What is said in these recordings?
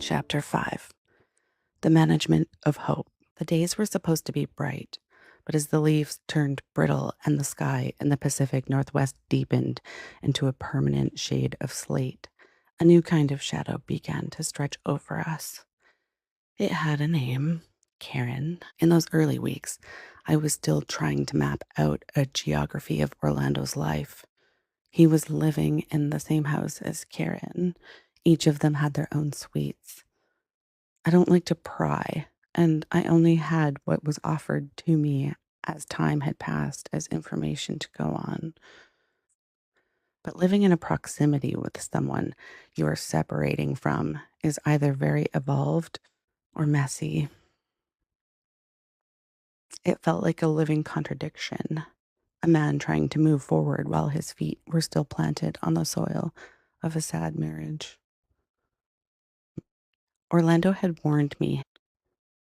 Chapter 5. The Management of Hope. The days were supposed to be bright, but as the leaves turned brittle and the sky in the Pacific Northwest deepened into a permanent shade of slate, a new kind of shadow began to stretch over us. It had a name, Karen. In those early weeks, I was still trying to map out a geography of Orlando's life. He was living in the same house as Karen. Each of them had their own suites. I don't like to pry, and I only had what was offered to me as time had passed as information to go on. But living in a proximity with someone you are separating from is either very evolved or messy. It felt like a living contradiction, a man trying to move forward while his feet were still planted on the soil of a sad marriage. Orlando had warned me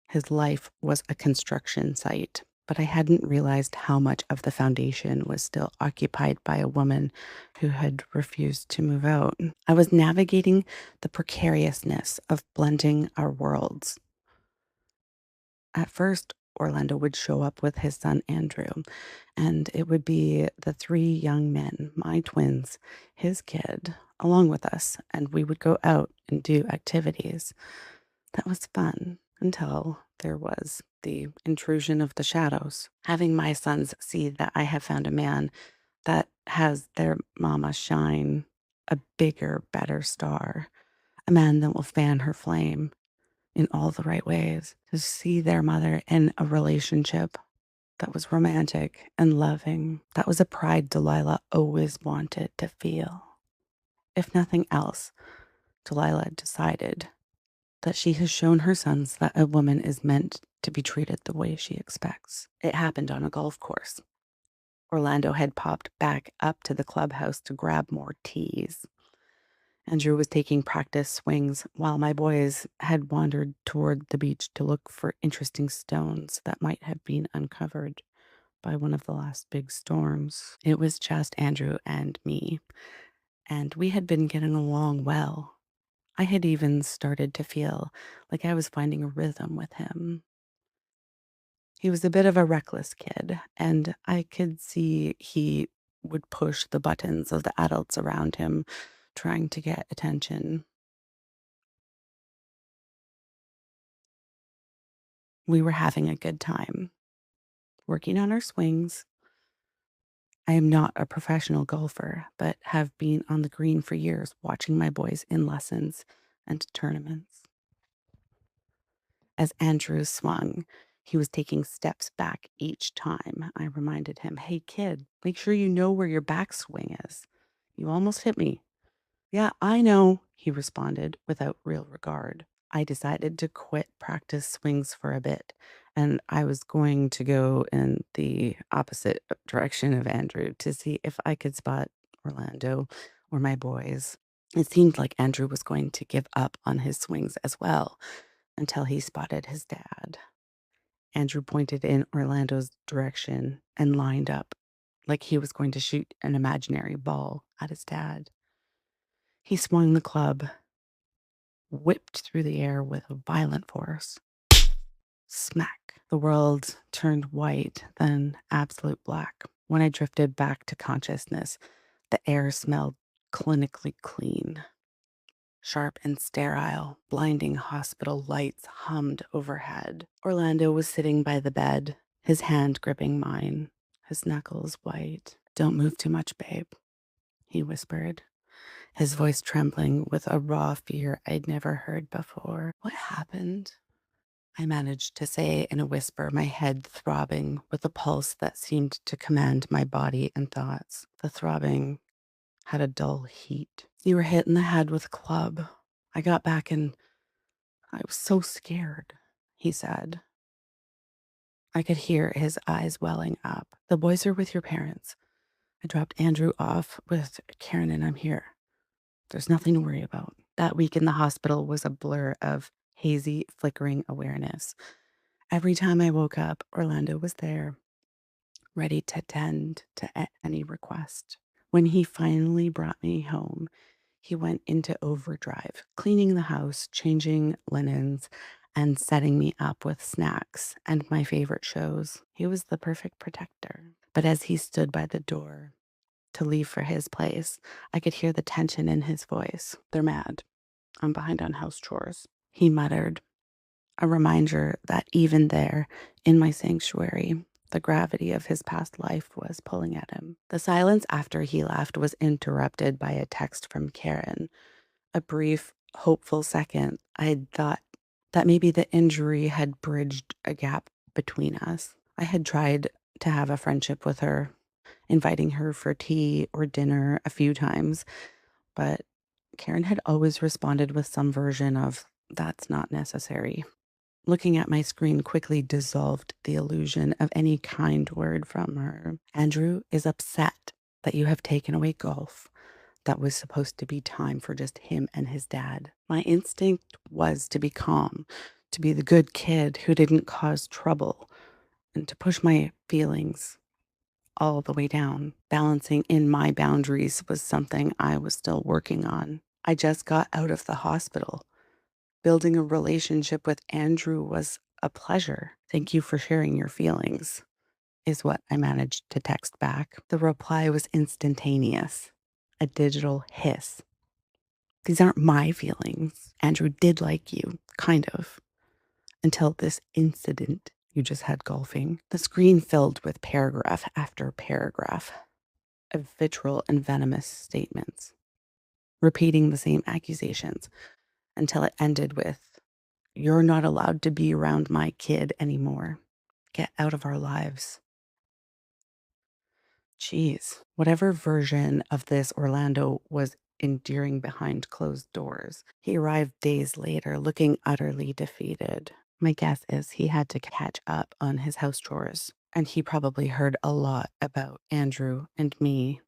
his life was a construction site, but I hadn't realized how much of the foundation was still occupied by a woman who had refused to move out. I was navigating the precariousness of blending our worlds. At first, Orlando would show up with his son Andrew, and it would be the three young men, my twins, his kid, along with us, and we would go out and do activities. That was fun until there was the intrusion of the shadows. Having my sons see that I have found a man that has their mama shine a bigger, better star, a man that will fan her flame in all the right ways, to see their mother in a relationship that was romantic and loving. That was a pride Delilah always wanted to feel. If nothing else, Delilah decided that she has shown her sons that a woman is meant to be treated the way she expects. It happened on a golf course. Orlando had popped back up to the clubhouse to grab more tees. Andrew was taking practice swings while my boys had wandered toward the beach to look for interesting stones that might have been uncovered by one of the last big storms. It was just Andrew and me, and we had been getting along well. I had even started to feel like I was finding a rhythm with him. He was a bit of a reckless kid, and I could see he would push the buttons of the adults around him, trying to get attention. We were having a good time, working on our swings. I am not a professional golfer, but have been on the green for years, watching my boys in lessons and tournaments. As Andrew swung, he was taking steps back each time. I reminded him, "Hey, kid, make sure you know where your backswing is. You almost hit me." "Yeah, I know," he responded without real regard. I decided to quit practice swings for a bit, and I was going to go in the opposite direction of Andrew to see if I could spot Orlando or my boys. It seemed like Andrew was going to give up on his swings as well until he spotted his dad. Andrew pointed in Orlando's direction and lined up like he was going to shoot an imaginary ball at his dad. He swung the club, whipped through the air with a violent force. Smack. The world turned white, then absolute black. When I drifted back to consciousness, the air smelled clinically clean. Sharp and sterile, blinding hospital lights hummed overhead. Orlando was sitting by the bed, his hand gripping mine, his knuckles white. "Don't move too much, babe," he whispered, his voice trembling with a raw fear I'd never heard before. "What happened?" I managed to say in a whisper, my head throbbing with a pulse that seemed to command my body and thoughts. The throbbing had a dull heat. "You were hit in the head with a club. I got back and I was so scared," he said. I could hear his eyes welling up. "The boys are with your parents. I dropped Andrew off with Karen and I'm here. There's nothing to worry about." That week in the hospital was a blur of hazy, flickering awareness. Every time I woke up, Orlando was there, ready to tend to any request. When he finally brought me home, He went into overdrive, cleaning the house, changing linens, and setting me up with snacks and my favorite shows. He was the perfect protector. But as he stood by the door to leave for his place, I could hear the tension in his voice. They're mad. I'm behind on house chores. He muttered, a reminder that even there, in my sanctuary, the gravity of his past life was pulling at him. The silence after he left was interrupted by a text from Karen. A brief, hopeful second, I had thought that maybe the injury had bridged a gap between us. I had tried to have a friendship with her, inviting her for tea or dinner a few times, but Karen had always responded with some version of, that's not necessary. Looking at my screen quickly dissolved the illusion of any kind word from her. Andrew is upset that you have taken away golf. That was supposed to be time for just him and his dad. My instinct was to be calm, to be the good kid who didn't cause trouble, and to push my feelings all the way down. Balancing in my boundaries was something I was still working on. I just got out of the hospital. Building a relationship with Andrew was a pleasure. Thank you for sharing your feelings, is what I managed to text back. The reply was instantaneous, a digital hiss. These aren't my feelings. Andrew did like you, kind of, until this incident you just had golfing. The screen filled with paragraph after paragraph of vitriol and venomous statements, repeating the same accusations until it ended with, "You're not allowed to be around my kid anymore. Get out of our lives." Jeez, whatever version of this Orlando was enduring behind closed doors. He arrived days later, looking utterly defeated. My guess is he had to catch up on his house chores, and he probably heard a lot about Andrew and me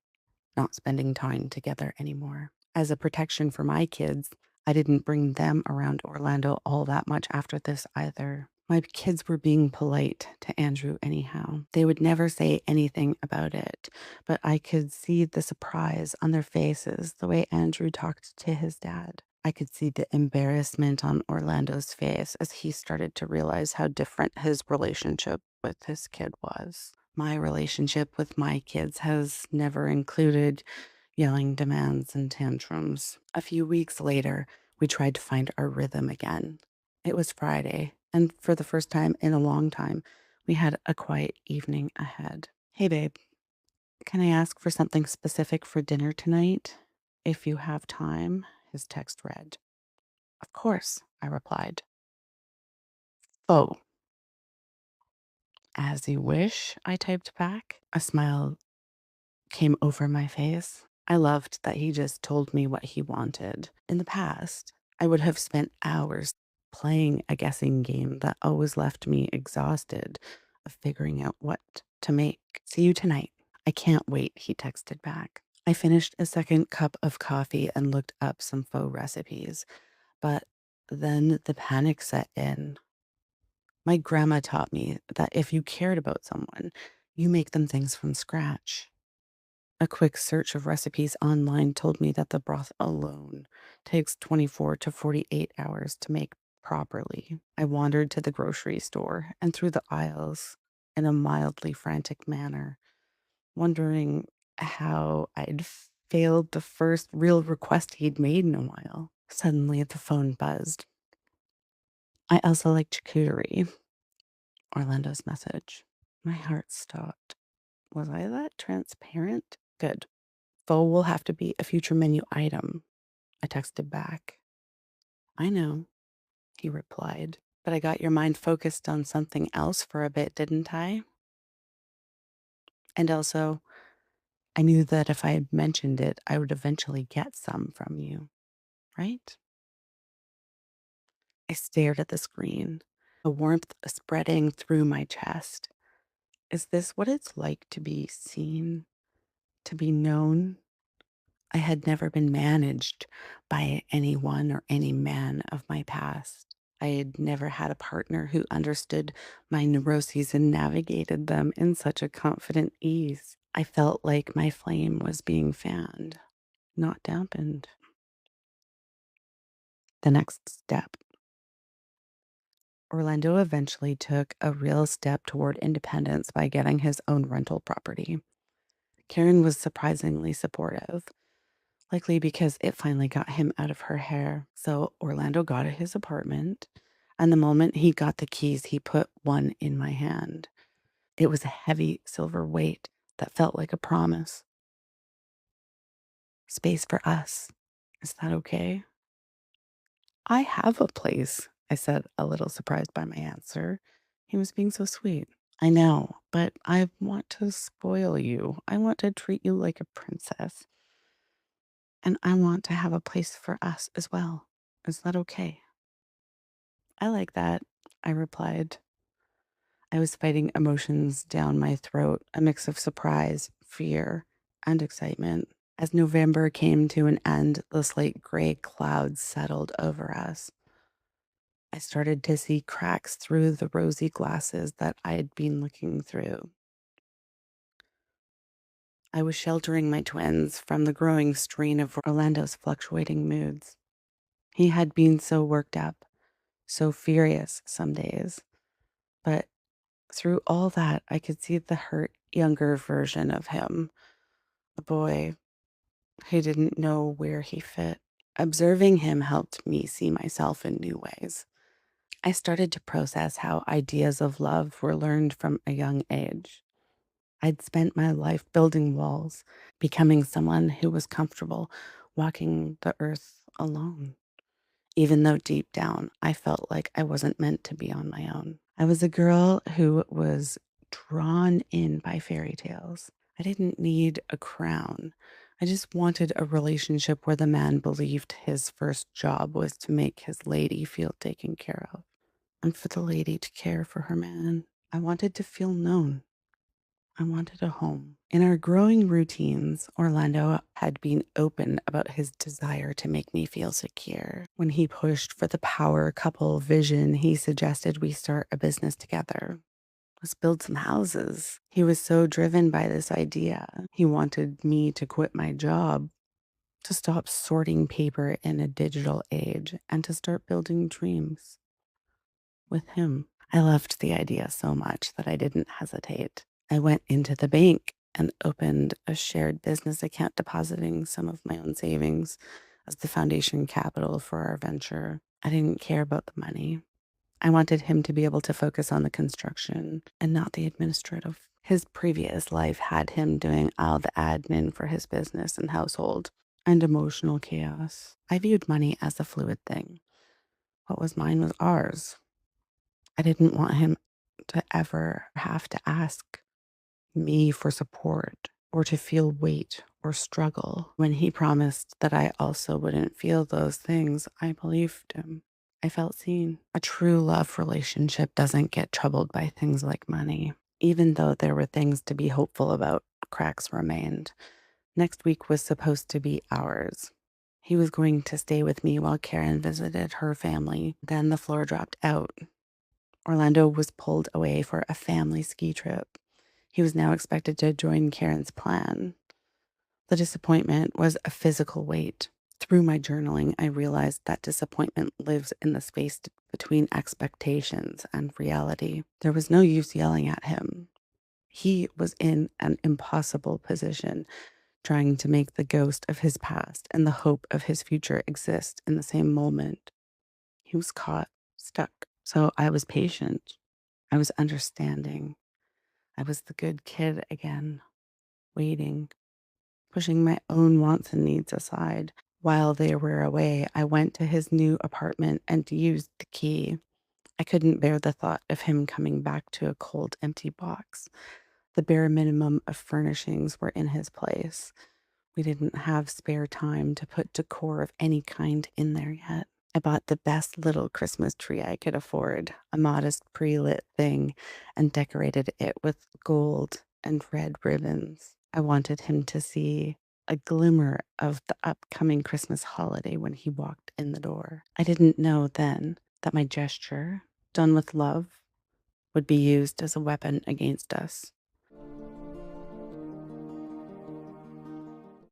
not spending time together anymore. As a protection for my kids, I didn't bring them around Orlando all that much after this either. My kids were being polite to Andrew anyhow. They would never say anything about it, but I could see the surprise on their faces the way Andrew talked to his dad. I could see the embarrassment on Orlando's face as he started to realize how different his relationship with his kid was. My relationship with my kids has never included yelling demands and tantrums. A few weeks later, we tried to find our rhythm again. It was Friday, and for the first time in a long time, we had a quiet evening ahead. Hey, babe, can I ask for something specific for dinner tonight? If you have time, his text read. Of course, I replied. Oh, as you wish, I typed back. A smile came over my face. I loved that he just told me what he wanted. In the past, I would have spent hours playing a guessing game that always left me exhausted of figuring out what to make. See you tonight. I can't wait, he texted back. I finished a second cup of coffee and looked up some faux recipes, but then the panic set in. My grandma taught me that if you cared about someone, you make them things from scratch. A quick search of recipes online told me that the broth alone takes 24 to 48 hours to make properly. I wandered to the grocery store and through the aisles in a mildly frantic manner, wondering how I'd failed the first real request he'd made in a while. Suddenly, the phone buzzed. I also like charcuterie, Orlando's message. My heart stopped. Was I that transparent? Good. Pho will have to be a future menu item, I texted back. I know, he replied, but I got your mind focused on something else for a bit, didn't I? And also, I knew that if I had mentioned it, I would eventually get some from you, right? I stared at the screen, a warmth spreading through my chest. Is this what it's like to be seen, to be known? I had never been managed by anyone or any man of my past. I had never had a partner who understood my neuroses and navigated them in such a confident ease. I felt like my flame was being fanned, not dampened. The next step. Orlando eventually took a real step toward independence by getting his own rental property. Karen was surprisingly supportive, likely because it finally got him out of her hair. So Orlando got his apartment, and the moment he got the keys, he put one in my hand. It was a heavy silver weight that felt like a promise. Space for us. Is that okay? I have a place, I said, a little surprised by my answer. He was being so sweet. I know, but I want to spoil you. I want to treat you like a princess. And I want to have a place for us as well. Is that okay? I like that, I replied. I was fighting emotions down my throat, a mix of surprise, fear, and excitement. As November came to an end, the slate gray clouds settled over us. I started to see cracks through the rosy glasses that I had been looking through. I was sheltering my twins from the growing strain of Orlando's fluctuating moods. He had been so worked up, so furious some days, but through all that, I could see the hurt, younger version of him, a boy who didn't know where he fit. Observing him helped me see myself in new ways. I started to process how ideas of love were learned from a young age. I'd spent my life building walls, becoming someone who was comfortable walking the earth alone, even though deep down I felt like I wasn't meant to be on my own. I was a girl who was drawn in by fairy tales. I didn't need a crown. I just wanted a relationship where the man believed his first job was to make his lady feel taken care of, and for the lady to care for her man. I wanted to feel known. I wanted a home. In our growing routines, Orlando had been open about his desire to make me feel secure. When he pushed for the power couple vision, he suggested we start a business together. Let's build some houses. He was so driven by this idea. He wanted me to quit my job, to stop sorting paper in a digital age, and to start building dreams with him. I loved the idea so much that I didn't hesitate. I went into the bank and opened a shared business account, depositing some of my own savings as the foundation capital for our venture. I didn't care about the money. I wanted him to be able to focus on the construction and not the administrative. His previous life had him doing all the admin for his business and household and emotional chaos. I viewed money as a fluid thing. What was mine was ours. I didn't want him to ever have to ask me for support or to feel weight or struggle. When he promised that I also wouldn't feel those things, I believed him. I felt seen. A true love relationship doesn't get troubled by things like money. Even though there were things to be hopeful about, cracks remained. Next week was supposed to be ours. He was going to stay with me while Karen visited her family. Then the floor dropped out. Orlando was pulled away for a family ski trip. He was now expected to join Karen's plan. The disappointment was a physical weight. Through my journaling, I realized that disappointment lives in the space between expectations and reality. There was no use yelling at him. He was in an impossible position, trying to make the ghost of his past and the hope of his future exist in the same moment. He was caught, stuck. So I was patient. I was understanding. I was the good kid again, waiting, pushing my own wants and needs aside. While they were away, I went to his new apartment and used the key. I couldn't bear the thought of him coming back to a cold, empty box. The bare minimum of furnishings were in his place. We didn't have spare time to put decor of any kind in there yet. I bought the best little Christmas tree I could afford, a modest pre-lit thing, and decorated it with gold and red ribbons. I wanted him to see a glimmer of the upcoming Christmas holiday when he walked in the door. I didn't know then that my gesture, done with love, would be used as a weapon against us.